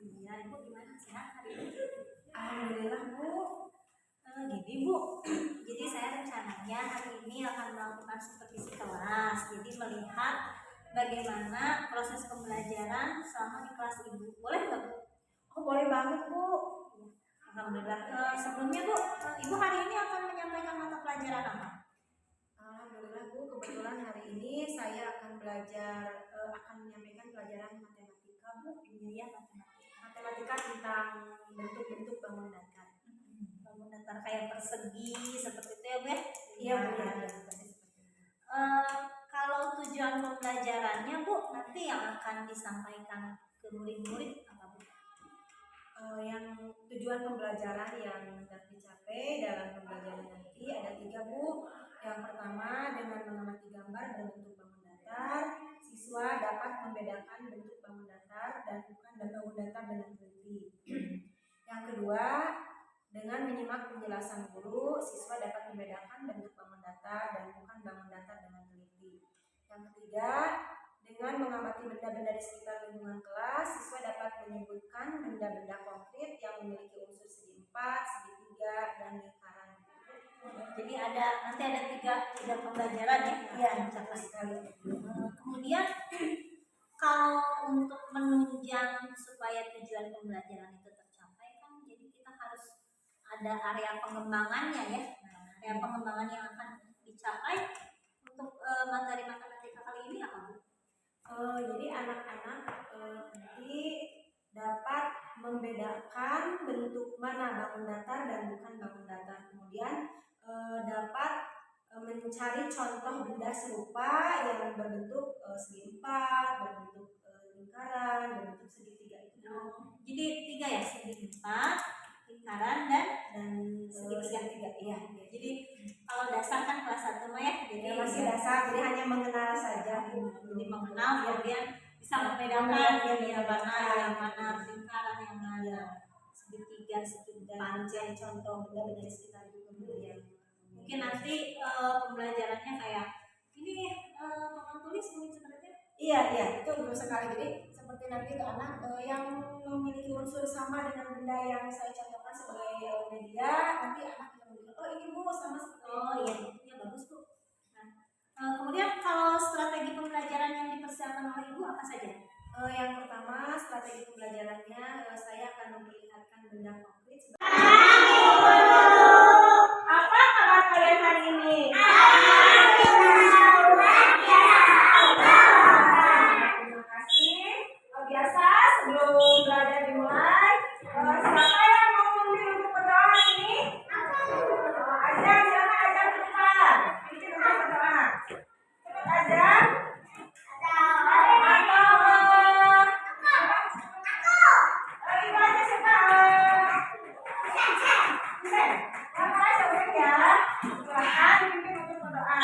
Ya, Ibu gimana sehat hari ini? Alhamdulillah Bu. Gini Bu, jadi saya rencananya hari ini akan melakukan supervisi kelas. Jadi melihat bagaimana proses pembelajaran selama di kelas Ibu. Boleh nggak Bu? Oh boleh banget Bu. Alhamdulillah. Sebelumnya Bu, Ibu hari ini akan menyampaikan mata pelajaran apa? Alhamdulillah Bu, kebetulan hari ini saya akan menyampaikan pelajaran matematika Bu. Iya, Matematika tentang bentuk-bentuk bangun datar. Bangun datar kayak persegi seperti itu ya Bu ya? Iya Bu ya. Kalau tujuan pembelajarannya Bu, nanti yang akan disampaikan ke murid-murid apa Bu? Yang tujuan pembelajaran yang hendak dicapai dalam pembelajaran nanti ada 3 Bu. Yang pertama, dengan mengamati gambar berbentuk bangun datar, siswa dapat membedakan bentuk bangun datar dan bukan bangun datar dengan teliti. Yang kedua, dengan menyimak penjelasan guru, siswa dapat membedakan bentuk bangun datar dan bukan bangun datar dengan teliti. Yang ketiga, dengan mengamati benda-benda di sekitar lingkungan kelas, siswa dapat menyebutkan benda-benda konkret yang memiliki unsur segi 4, segi 3, dan lingkaran. Jadi nanti ada tiga pembelajaran ya? Iya, betul sekali. Kemudian kalau untuk menunjang supaya tujuan pembelajaran itu tercapai kan, jadi kita harus ada area pengembangannya ya. Nah, area pengembangan yang akan dicapai untuk materi matematika kali ini apa Bu? Jadi anak-anak nanti dapat membedakan bentuk mana bangun datar dan bukan bangun datar. Kemudian dapat mencari contoh benda serupa yang berbentuk segi 4, berbentuk lingkaran, berbentuk segitiga itu. Jadi 3 ya, segi 4, lingkaran dan segitiga. Iya. Jadi kalau dasar kan kelas 1 mah ya, jadi masih dasar, jadi hanya mengenal saja. Jadi mengenal, kemudian bisa membedakan yang mana lingkaran, yang mana segitiga, pancen, contoh benda-benda di sekitar itu ya. Mungkin nanti pembelajarannya kayak ini papan tulis mungkin seperti itu. Iya, itu betul sekali. Jadi seperti nanti ke anak yang memiliki unsur sama dengan benda yang saya contohkan sebagai media, nanti anak bisa melihat, oh ini Bu sama seperti itu. Iya bagus Bu. Nah, kemudian kalau strategi pembelajaran yang dipersiapkan oleh Ibu apa saja? Yang pertama, strategi pembelajarannya saya akan memperlihatkan benda konkret. Apa kabar kalian hari ini? Terima kasih. Biasa sebelum belajar dimulai, siapa yang mau memilih untuk berdoa ini? Ajar, silakan ajar cepat. Bikin untuk berdoa. Cepat ajar. Ibu aja siapa? Yang keras ya. Silakan pimpin untuk berdoa.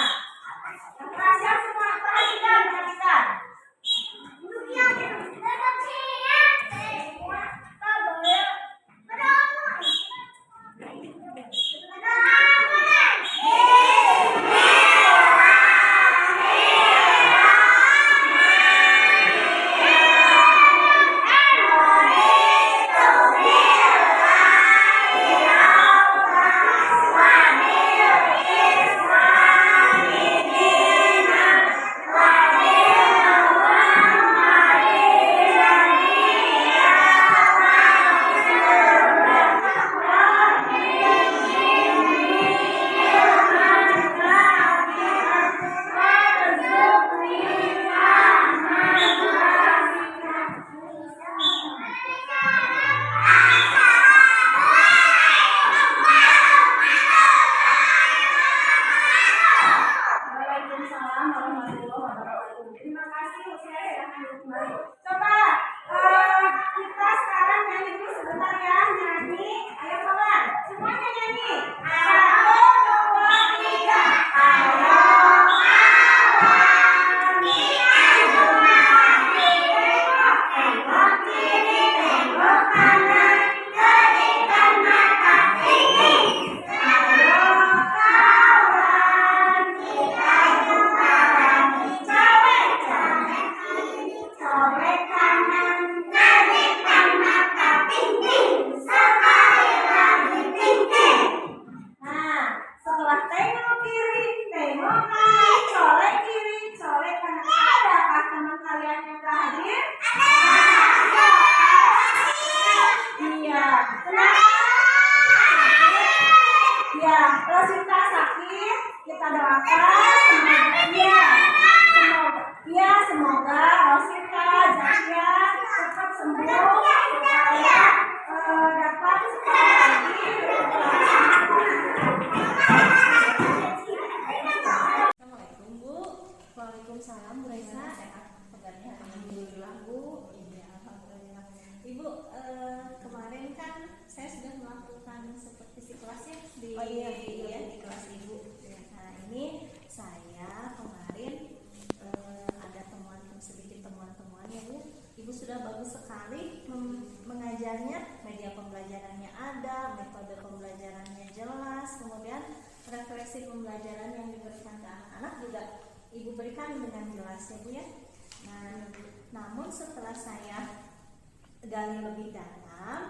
Yang keras ya semua, perhatikan. Amen. kiri, tengok kanan, colek kiri, colek kanan. Adakah teman kalian yang tak hadir? Iya. Kenapa? Ya, Rosita sakit. Kita doakan semoga Rosita Zakia cepat sembuh supaya dapat sekolah lagi. Assalamualaikum Bu. Waalaikumsalam Bu Raisa. Sehat kabarnya? Alhamdulillah Bu. Iya, alhamdulillah. Ibu, kemarin kan saya sudah melakukan seperti situasi di di kelas Ibu. Nah, ini saya kemarin ada sedikit temuan-temuan ya Bu. Ibu sudah bagus sekali mengajarnya, media pembelajarannya ada, metode pembelajarannya jelas, kemudian refleksi pembelajaran yang diberikan ke anak-anak juga Ibu berikan dengan jelas ya Bu ya. Nah, namun setelah saya gali lebih dalam,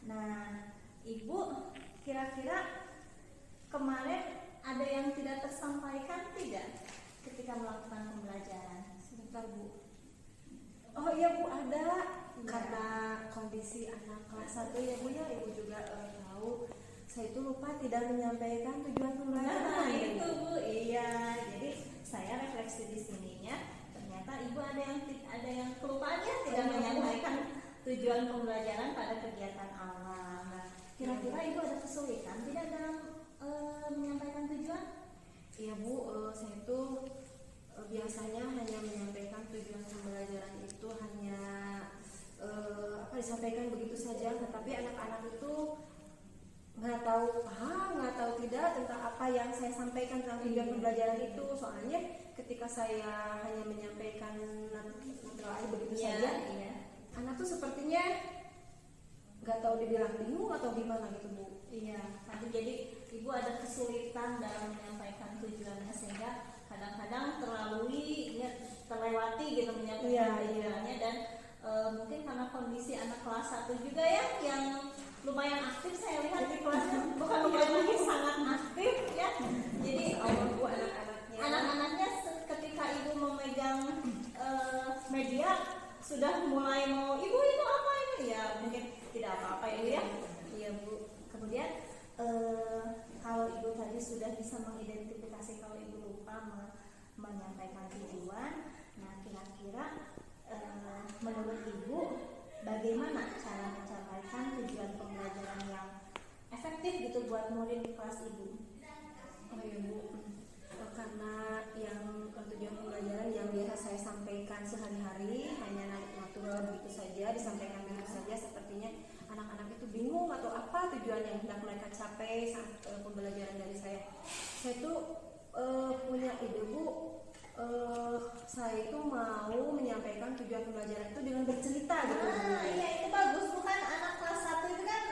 nah Ibu kira-kira kemarin ada yang tidak tersampaikan tidak ketika melakukan pembelajaran? Sebentar Bu. Oh iya Bu, ada. Karena kondisi anak kelas 1 ya Bu ya, Ibu juga tahu saya itu lupa tidak menyampaikan tujuan pembelajaran. Nah, itu Bu, iya. Jadi saya refleksi di sininya, ternyata Ibu ada yang kelupaan ya, tidak menyampaikan tujuan pembelajaran pada kegiatan awal. Nah, kira-kira Ibu ada kesulitan tidak dalam menyampaikan tujuan? Iya Bu, saya itu biasanya hanya menyampaikan tujuan pembelajaran itu hanya disampaikan begitu saja, tetapi anak-anak itu nggak tahu paham, nggak tahu tidak tentang apa yang saya sampaikan tentang tujuan pembelajaran itu. Soalnya ketika saya hanya menyampaikan material begitu saja, anak tuh sepertinya nggak tahu dibilang bingung atau gimana gitu Bu. Iya, tapi jadi Ibu ada kesulitan dalam menyampaikan tujuannya sehingga kadang-kadang terlewati gitu menyampaikan tujuannya dan mungkin karena kondisi anak kelas 1 juga ya yang lumayan aktif, saya lihat di kelasnya bukan lumayan lagi sangat aktif ya. Jadi Bu, anak-anaknya ketika Ibu memegang media sudah mulai mau Ibu itu apa ini ya, mungkin tidak apa-apa Ibu ya. Iya Bu. Kemudian kalau Ibu tadi sudah bisa mengidentifikasi kalau Ibu lupa menyampaikan tujuan, nah kira-kira menurut Ibu bagaimana cara mencapai tujuan pembelajaran yang efektif gitu buat murid di kelas Ibu? Oh iya Bu, karena yang tujuan pembelajaran yang biasa saya sampaikan sehari-hari hanya natural begitu saja, disampaikan begitu saja, sepertinya anak-anak itu bingung atau apa tujuan yang hendak mereka capai saat pembelajaran dari saya. Saya itu punya ide Bu, saya itu mau menyampaikan tujuan pembelajaran itu dengan bercerita gitu. Iya itu bagus, bukan anak kelas 1 itu kan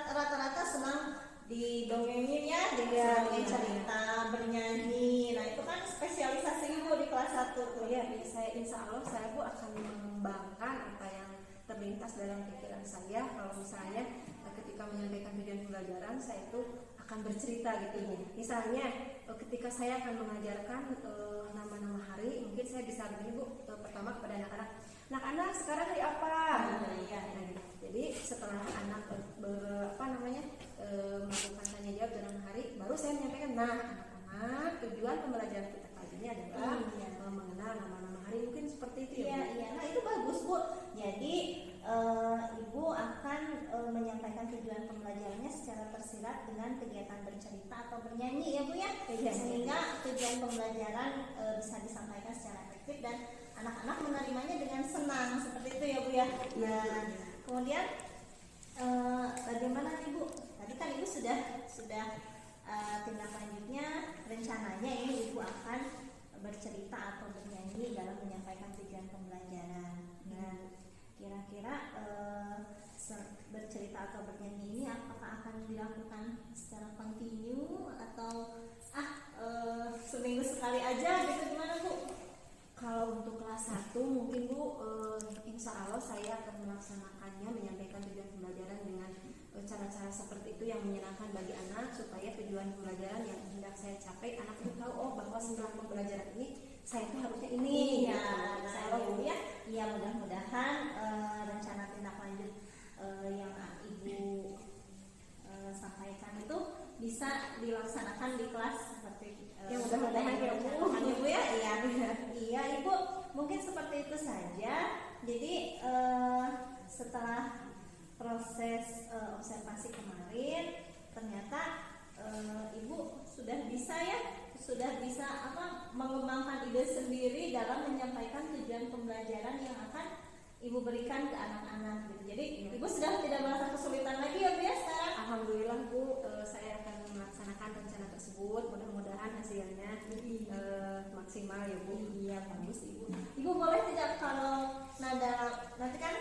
rata-rata senang didongengin ya, dengan cerita, bernyanyi. Nah itu kan spesialisasi Ibu di kelas 1 tuh. Ya, saya insya Allah saya Bu akan mengembangkan apa yang terlintas dalam pikiran saya. Kalau misalnya ketika menyampaikan tujuan pembelajaran saya itu akan bercerita gitu Bu. Misalnya ketika saya akan mengajarkan nama-nama hari, mungkin saya bisa begini Bu, pertama kepada anak-anak sekarang hari apa? Jadi setelah anak melakukan tanya jawab dengan hari, baru saya menyampaikan, nah anak-anak tujuan pembelajaran kita kali ini adalah mengenal nama-nama hari, mungkin seperti itu ya Bu. Iya, nah itu bagus Bu. Jadi Ibu akan menyampaikan tujuan pembelajarannya secara tersirat dengan kegiatan bercerita atau bernyanyi ya Bu ya, sehingga tujuan pembelajaran bisa disampaikan secara efektif dan anak-anak menerimanya dengan senang seperti itu ya Bu ya. Nah, kemudian bagaimana Ibu? Tadi kan Ibu sudah tindak lanjutnya, rencananya ini Ibu akan bercerita atau bernyanyi dalam menyampaikan tujuan pembelajaran. Nah, kira-kira bercerita atau bernyanyi ini apakah akan dilakukan secara kontinu atau seminggu sekali aja gitu, gimana Bu? Kalau untuk kelas 1 mungkin Bu, insya Allah saya akan melaksanakannya, menyampaikan tujuan pembelajaran dengan cara-cara seperti itu yang menyenangkan bagi anak supaya tujuan pembelajaran yang hendak saya capai anak itu setelah pembelajaran ini saya tuh harusnya ini. Iya, gitu. nah, Saya Ibu Bu ya. ya mudah-mudahan rencana tindak lanjut yang Ibu sampaikan itu bisa dilaksanakan di kelas seperti Ya, mudah-mudahan ya, Bu. direncanakan, Ibu ya. Iya, iya Ibu, mungkin seperti itu saja. Jadi setelah proses observasi kemarin ternyata Ibu sudah bisa mengembangkan ide sendiri dalam menyampaikan tujuan pembelajaran yang akan Ibu berikan ke anak-anak gitu. Jadi Ibu sudah tidak merasa kesulitan lagi ya Bu ya sekarang. Alhamdulillah Bu, saya akan melaksanakan rencana tersebut. Mudah-mudahan hasilnya maksimal ya Bu. Iya bagus Ibu. Ibu boleh tidak kalau nanti kan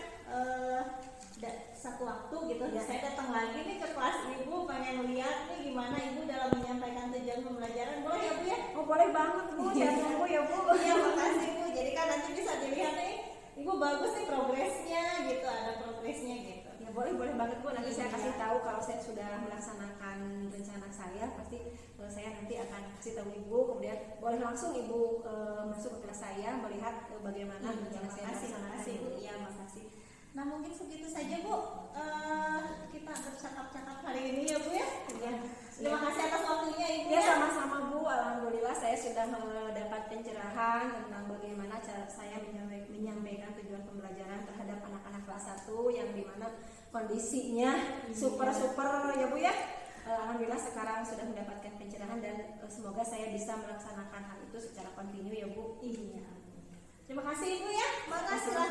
satu waktu gitu Ya. saya datang lagi nih ke kelas Ibu pengen lihat nih gimana Ibu dalam menyampaikan tujuan pembelajaran, boleh ya Bu ya? Oh boleh banget Bu, saya tunggu ya Bu. Iya makasih Bu. Jadi kan nanti bisa dilihat nih Ibu bagus nih progresnya gitu, ada progresnya gitu. Ya boleh banget Bu, nanti saya Iya. kasih tahu kalau saya sudah melaksanakan rencana saya, pasti saya nanti akan kasih tahu Ibu, kemudian boleh langsung Ibu masuk ke kelas saya melihat bagaimana rencana saya melaksanakan. Makasih Bu. Iya makasih. Nah mungkin segitu saja Bu kita bercakap-cakap hari ini ya Bu ya. Ya. Terima kasih atas waktunya Ibu Ya ya. sama-sama Bu, alhamdulillah saya sudah mendapat pencerahan tentang bagaimana cara saya menyampaikan tujuan pembelajaran terhadap anak-anak kelas 1 yang dimana kondisinya super ya Bu ya. Alhamdulillah sekarang sudah mendapatkan pencerahan dan semoga saya bisa melaksanakan hal itu secara kontinu ya Bu. Iya. Terima kasih Ibu ya. Maka silahkan